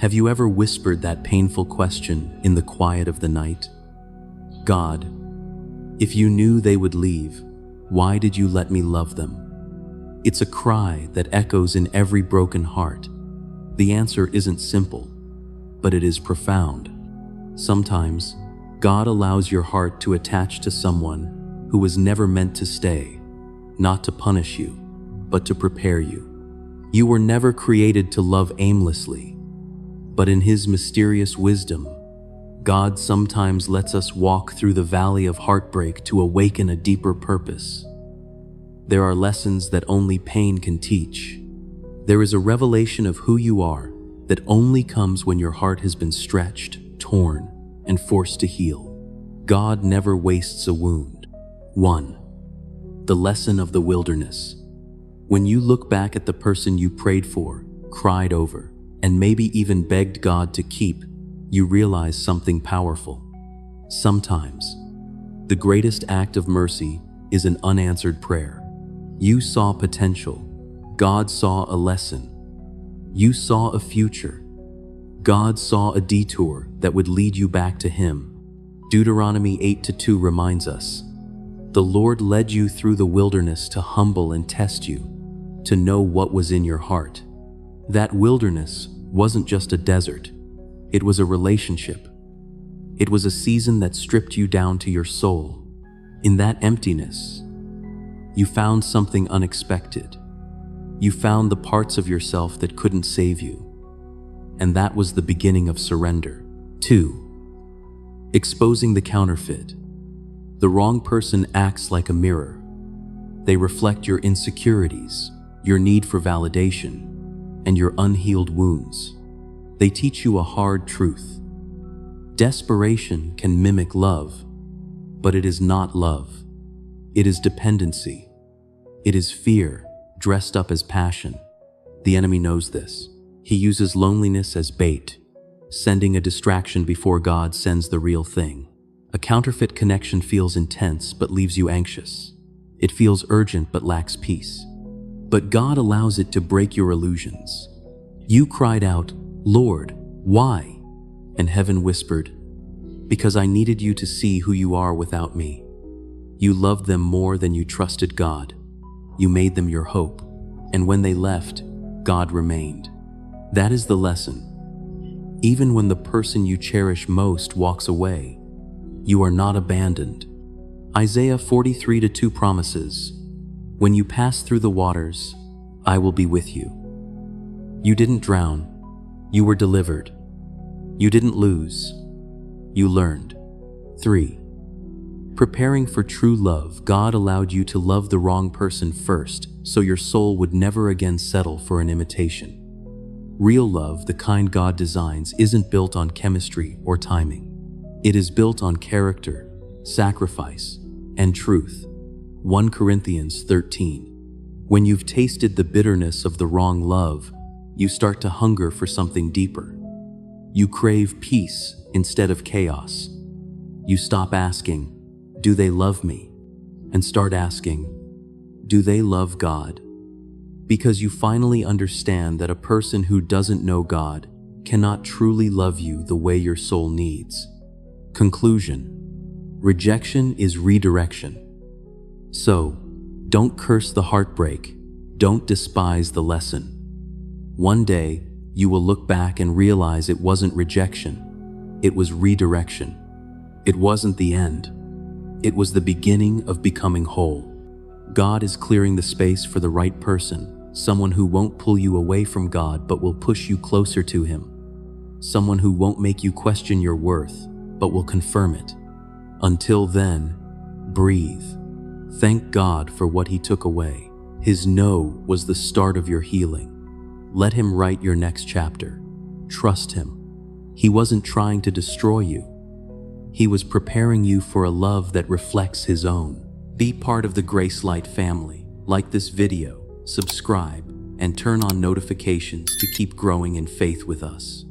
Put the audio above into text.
Have you ever whispered that painful question in the quiet of the night? God, if you knew they would leave, why did you let me love them? It's a cry that echoes in every broken heart. The answer isn't simple, but it is profound. Sometimes, God allows your heart to attach to someone who was never meant to stay, not to punish you, but to prepare you. You were never created to love aimlessly, but in His mysterious wisdom, God sometimes lets us walk through the valley of heartbreak to awaken a deeper purpose. There are lessons that only pain can teach. There is a revelation of who you are that only comes when your heart has been stretched, torn, and forced to heal. God never wastes a wound. 1. The lesson of the wilderness. When you look back at the person you prayed for, cried over, and maybe even begged God to keep, you realize something powerful. Sometimes, the greatest act of mercy is an unanswered prayer. You saw potential. God saw a lesson. You saw a future. God saw a detour that would lead you back to Him. Deuteronomy 8:2 reminds us, the Lord led you through the wilderness to humble and test you, to know what was in your heart. That wilderness wasn't just a desert. It was a relationship. It was a season that stripped you down to your soul. In that emptiness, you found something unexpected. You found the parts of yourself that couldn't save you. And that was the beginning of surrender. 2. Exposing the counterfeit. The wrong person acts like a mirror. They reflect your insecurities, your need for validation, and your unhealed wounds. They teach you a hard truth. Desperation can mimic love, but it is not love. It is dependency. It is fear dressed up as passion. The enemy knows this. He uses loneliness as bait, sending a distraction before God sends the real thing. A counterfeit connection feels intense but leaves you anxious. It feels urgent but lacks peace. But God allows it to break your illusions. You cried out, Lord, why? And heaven whispered, because I needed you to see who you are without me. You loved them more than you trusted God. You made them your hope. And when they left, God remained. That is the lesson. Even when the person you cherish most walks away, you are not abandoned. Isaiah 43:2 promises, when you pass through the waters, I will be with you. You didn't drown. You were delivered. You didn't lose. You learned. 3. Preparing for true love. God allowed you to love the wrong person first, so your soul would never again settle for an imitation. Real love, the kind God designs, isn't built on chemistry or timing. It is built on character, sacrifice, and truth. 1 Corinthians 13. When you've tasted the bitterness of the wrong love, you start to hunger for something deeper. You crave peace instead of chaos. You stop asking, do they love me? And start asking, do they love God? Because you finally understand that a person who doesn't know God cannot truly love you the way your soul needs. Conclusion: rejection is redirection. So, don't curse the heartbreak. Don't despise the lesson. One day, you will look back and realize it wasn't rejection. It was redirection. It wasn't the end. It was the beginning of becoming whole. God is clearing the space for the right person, someone who won't pull you away from God but will push you closer to Him. Someone who won't make you question your worth, but will confirm it. Until then, breathe. Thank God for what He took away. His no was the start of your healing. Let Him write your next chapter. Trust Him. He wasn't trying to destroy you. He was preparing you for a love that reflects His own. Be part of the Grace Light family. Like this video, subscribe, and turn on notifications to keep growing in faith with us.